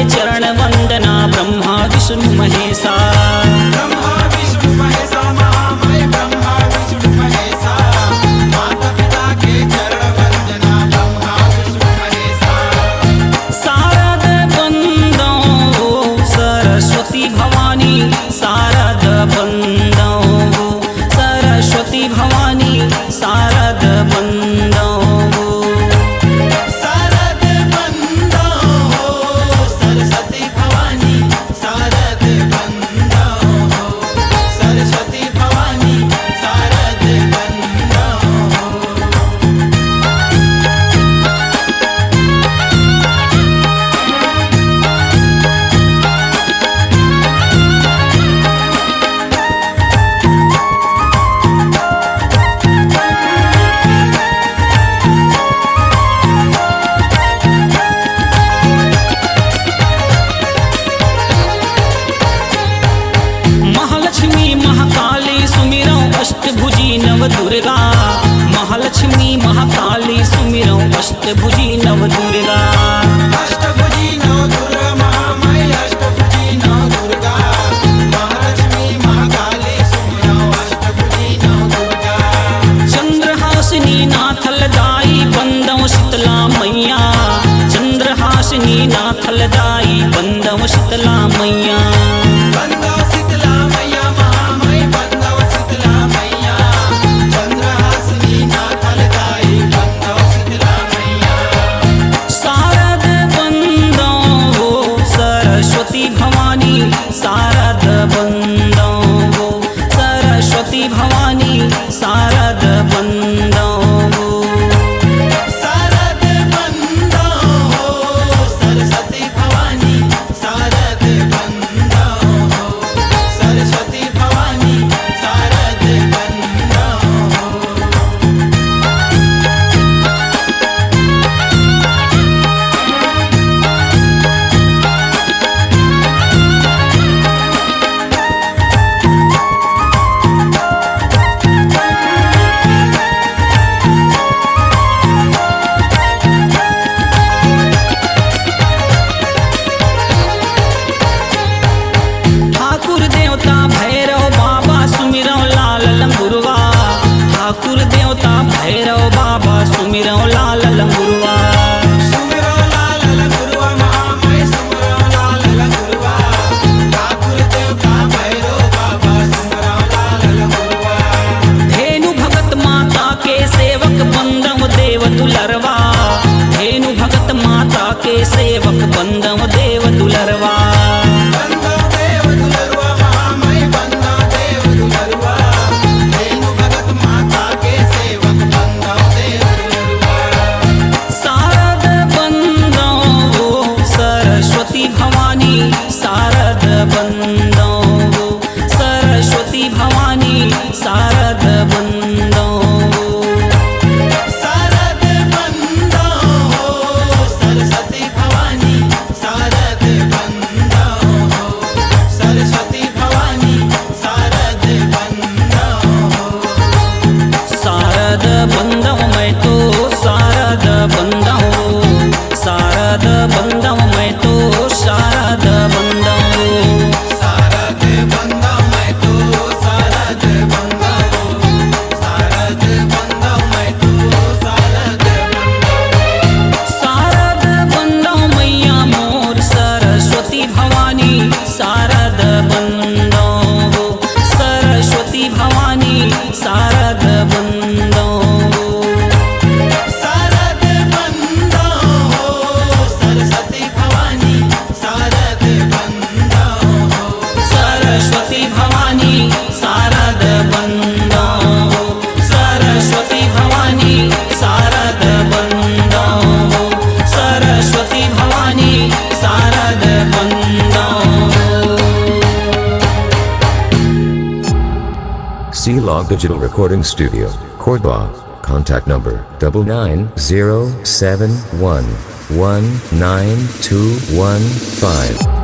चरण वंदना ब्रह्मा विष्णु महेशा। ब्रह्मा विष्णु महेशा महामय ब्रह्मा विष्णु महेशा, माता पिता के चरण वंदना ब्रह्मा विष्णु महेशा। शारद बंदो सरस्वती भवानी, शारद बंदो सरस्वती भवानी, शारद बंदो शारद बंदो सरस्वती भवानी, शारद बंदो सरस्वती भवानी, शारद बंदो। महालक्ष्मी महाकाली सुमिरौ अष्टभुजी नव दुर्गा, महालक्ष्मी महाकाली सुमिरौ अष्टभुजी नव दुर्गा। अष्टभुजी नव दुर्गा महामाई, अष्टभुजी नव दुर्गा, महालक्ष्मी महाकाली सुमिरौ अष्टभुजी नव दुर्गा। चंद्रहासिनी नाथलदाई बंदौ शीतला मैया, चंद्रहासिनी नाथलदाई बंदौ शीतला मैया। बंदौ शीतला मैया महामाई, बंदौ शीतला मैया, चंद्रहासिनी नाथलदाई बंदौ शीतला मैया। शारद बंदौ सरस्वती भवानी, शारद बंदौ सरस्वती भवानी, शारद बंदौ शारद बंदो सरस्वती भवानी, शारद बंदो सरस्वती भवानी, शारद बंदो। ठाकुर देवता भैरव बाबा सुमिरौ लाल लंगुरवा, ठाकुर देवता भैरव बाबा सुमिरौ लाल लंगुरवा। सुमिरो लाल लंगुरवा महामाई, सुमिरो लाल लंगुरवा, ठाकुर देवता भैरव बाबा सुमिरो लाल लंगुरवा। धेनु भगत माता के सेवक बंदव देव दुलरवा, धेनु भगत माता के सेवक बंदव देव दुलरवा। बंदो देव दुलरवा महामाई, बंदो देव दुलरवा, धेनु भगत माता के सेवक बंदो देव दुलरवा। शारद बंदौ सरस्वती भवानी, शारद बंदौ सरस्वती भवानी, शारद बंदौ शारद बंदो सरस्वती भवानी, शारद बंदो सरस्वती भवानी, शारद बंदो। शारद बंदौ मैं तो शारद बंदौ, शारद बंदौ मैं तो शारद बंदौ। शारद बंदो मैं तो शारद बंदो, शारद बंदो मैं तो शारद बंदो। शारद बंदौ मैया मोर सरस्वती भवानी, शारद बंदौ सरस्वती भवानी, शारद बंदौ शारद बंदो सरस्वती भवानी, शारद बंदो सरस्वती भवानी, शारद बंदौ सरस्वती भवानी, शारद बंदौ सरस्वती भवानी, शारद बंदौ। C-Log Digital Recording Studio, Cordoba. Contact number 99071192115.